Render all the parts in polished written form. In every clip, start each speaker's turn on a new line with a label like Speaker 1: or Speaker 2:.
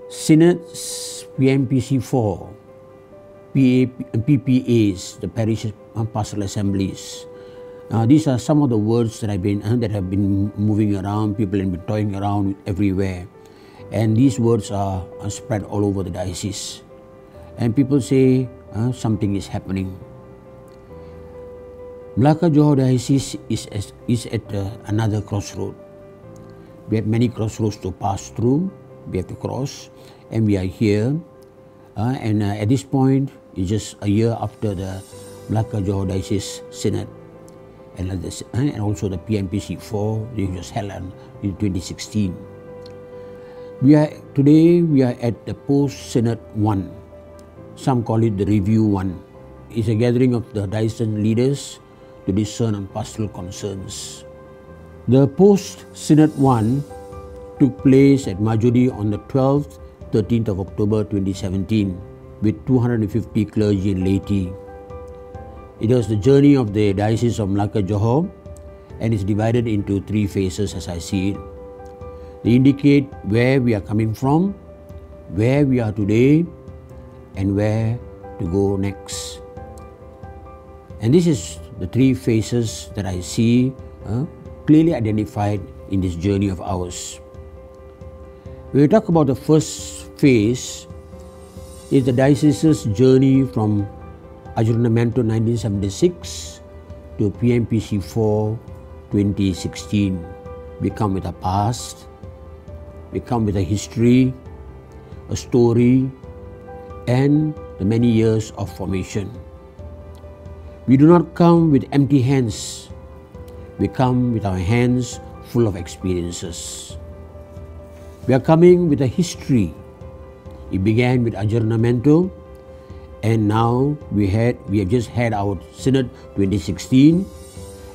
Speaker 1: Synods, PMPC4, PPAs, the parish pastoral assemblies. These are some of the words that have been moving around. People have been toying around everywhere, and these words are spread all over the diocese. And people say something is happening. Melaka Johor Diocese is at another crossroad. We have many crossroads to pass through. We have to cross, and we are here. At this point, it's just a year after the Melaka Johor Diocese Synod, and also the PMPC4, which was held in 2016. Today we are at the post-Synod 1. Some call it the Review 1. It's a gathering of the diocesan leaders to discern on pastoral concerns. The post-Synod 1 took place at Majuri on the 12th, 13th of October 2017 with 250 clergy and laity. It was the journey of the Diocese of Melaka Johor, and is divided into 3 phases as I see it. They indicate where we are coming from, where we are today, and where to go next. And this is the 3 phases that I see clearly identified in this journey of ours. When we talk about the first phase, is the diocese's journey from Adjournamento 1976 to PMPC4 2016. We come with a past, we come with a history, a story, and the many years of formation. We do not come with empty hands. We come with our hands full of experiences. We are coming with a history. It began with Adjournamento, and now we have just had our Synod 2016,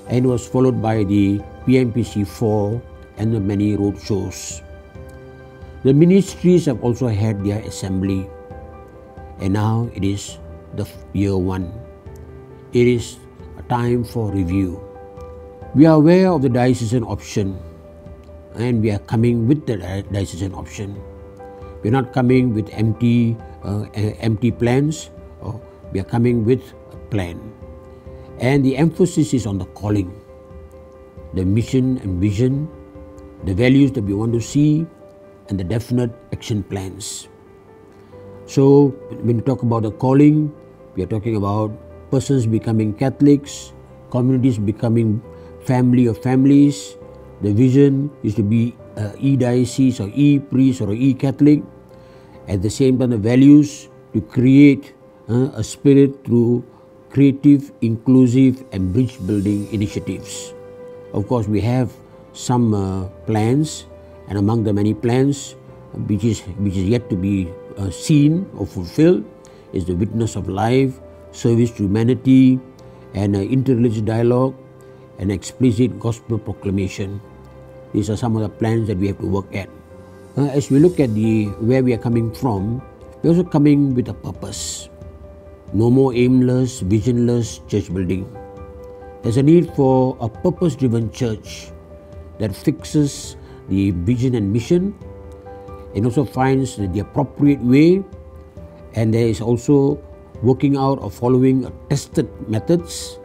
Speaker 1: and it was followed by the PMPC4 and the many road shows. The ministries have also had their assembly, and now it is the year 1. It is a time for review. We are aware of the diocesan option, and we are coming with the diocesan option. We are not coming with empty plans. We are coming with a plan. And the emphasis is on the calling, the mission and vision, the values that we want to see, and the definite action plans. So when we talk about the calling, we are talking about persons becoming Catholics, communities becoming family of families. The vision is to be e-diocese or e-priest or e-Catholic. At the same time, the values to create a spirit through creative, inclusive and bridge building initiatives. Of course, we have some plans, and among the many plans which is yet to be seen or fulfilled is the witness of life, service to humanity, and interreligious dialogue, and explicit gospel proclamation. These are some of the plans that we have to work at. As we look at where we are coming from, we're also coming with a purpose. No more aimless, visionless church building. There's a need for a purpose-driven church that fixes the vision and mission, and also finds the appropriate way, and there is also working out or following tested methods,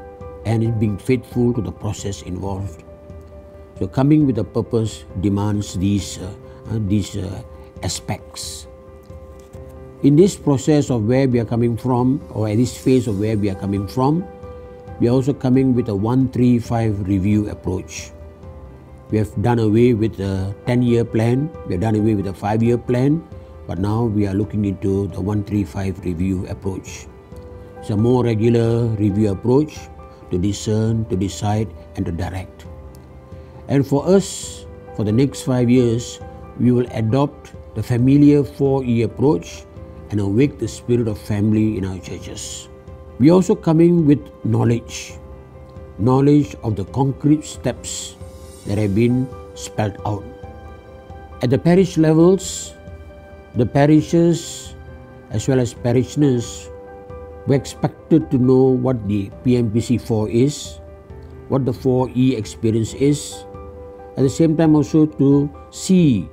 Speaker 1: and it being faithful to the process involved. So coming with a purpose demands these aspects. In this process of where we are coming from, or at this phase of where we are coming from, we are also coming with a 1-3-5 review approach. We have done away with a 10-year plan, we have done away with a 5-year plan, but now we are looking into the 1-3-5 review approach. It's a more regular review approach to discern, to decide, and to direct. And for us, for the next 5 years, we will adopt the familiar 4E approach and awake the spirit of family in our churches. We are also coming with knowledge of the concrete steps that have been spelled out. At the parish levels, the parishes as well as parishioners were expected to know what the PMPC4 is, what the 4E experience is, at the same time also to see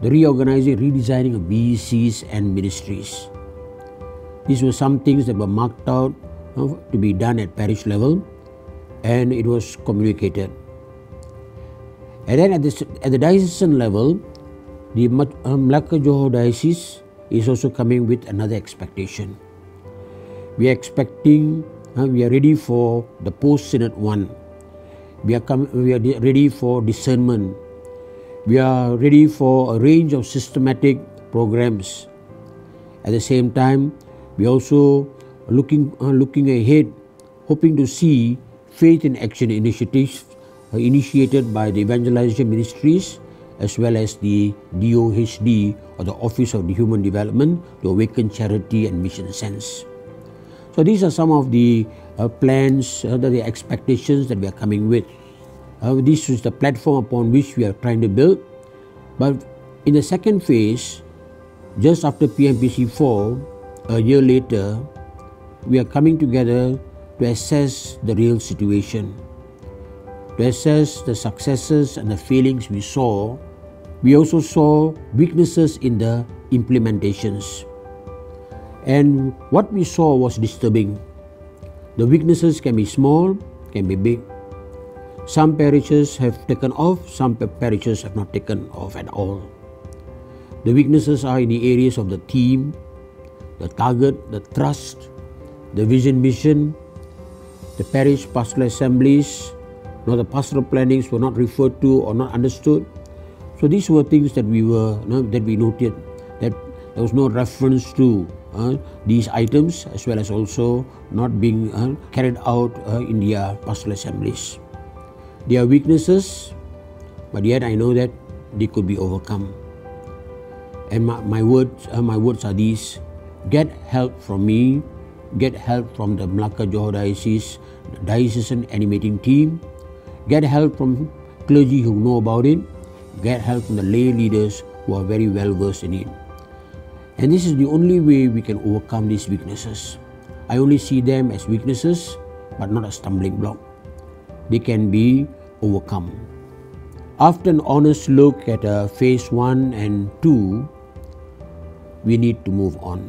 Speaker 1: the reorganizing, redesigning of BECs and ministries. These were some things that were marked out to be done at parish level, and it was communicated. And then at the diocesan level, the Malacca Johor Diocese is also coming with another expectation. We are expecting, we are ready for the post-Synod 1. We are ready for discernment. We are ready for a range of systematic programs. At the same time, we are also looking ahead, hoping to see faith in action initiatives initiated by the evangelization ministries as well as the DOHD, or the Office of the Human Development, to awaken charity and mission sense. So these are some of the plans, the expectations that we are coming with. This is the platform upon which we are trying to build. But in the second phase, just after PMPC 4, a year later, we are coming together to assess the real situation, to assess the successes and the failings we saw. We also saw weaknesses in the implementations. And what we saw was disturbing. The weaknesses can be small, can be big. Some parishes have taken off, some parishes have not taken off at all. The weaknesses are in the areas of the theme, the target, the thrust, the vision, mission, the parish pastoral assemblies, the pastoral plannings were not referred to or not understood. So these were things that we noted, that there was no reference to these items, as well as also not being carried out in their pastoral assemblies. There are weaknesses, but yet I know that they could be overcome. And my words are these: get help from me, get help from the Malacca Johor Diocese, the diocesan animating team, get help from clergy who know about it, get help from the lay leaders who are very well versed in it. And this is the only way we can overcome these weaknesses. I only see them as weaknesses, but not a stumbling block. They can be overcome. After an honest look at phase 1 and 2, we need to move on.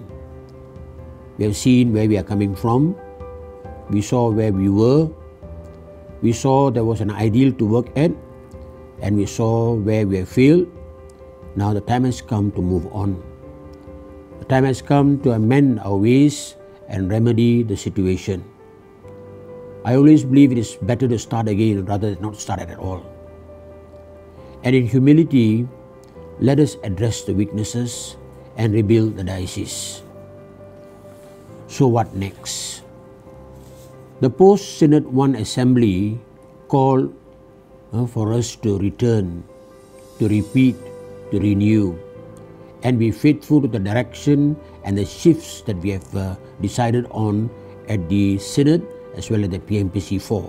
Speaker 1: We have seen where we are coming from. We saw where we were. We saw there was an ideal to work at, and we saw where we have failed. Now the time has come to move on. The time has come to amend our ways and remedy the situation. I always believe it is better to start again rather than not start at all. And in humility, let us address the weaknesses and rebuild the diocese. So what next? The post-Synod 1 assembly called for us to return, to repeat, to renew, and be faithful to the direction and the shifts that we have decided on at the Synod as well as the PMPC 4.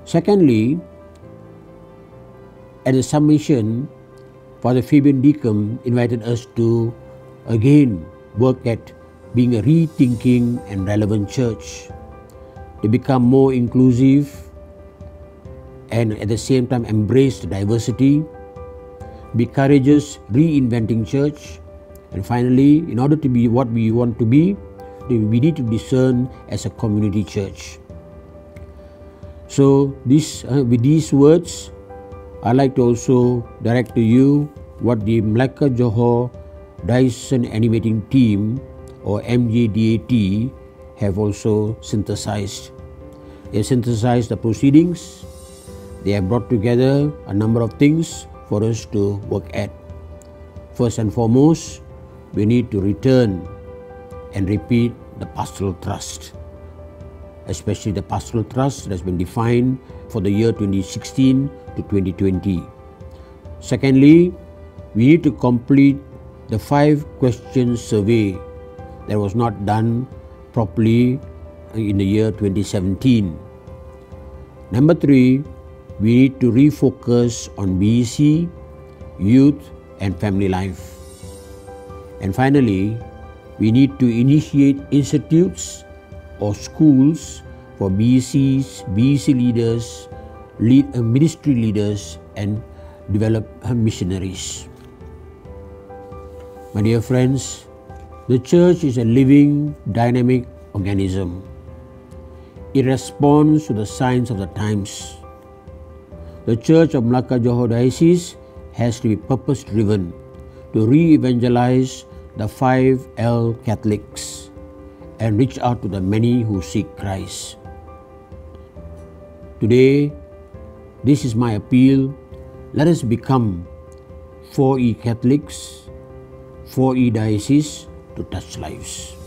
Speaker 1: Secondly, at the submission, Father Fabian Deacon invited us to again work at being a rethinking and relevant church, to become more inclusive and at the same time embrace the diversity, be courageous, reinventing church, and finally, in order to be what we want to be, we need to discern as a community church. So with these words, I'd like to also direct to you what the Malacca Johor Diocesan Animating Team, or MJDAT, have also synthesized. They synthesized the proceedings. They have brought together a number of things for us to work at. First and foremost, we need to return and repeat the pastoral thrust, especially the pastoral thrust that has been defined for the year 2016 to 2020. Secondly, we need to complete the 5-question survey that was not done properly in the year 2017. Number 3, we need to refocus on BEC, youth and family life. And finally, we need to initiate institutes or schools for BECs, BEC leaders, ministry leaders, and develop missionaries. My dear friends, the church is a living, dynamic organism. It responds to the signs of the times. The Church of Malacca Johor Diocese has to be purpose-driven to re-evangelize the 5L Catholics and reach out to the many who seek Christ. Today, this is my appeal. Let us become 4E Catholics, 4E Diocese to touch lives.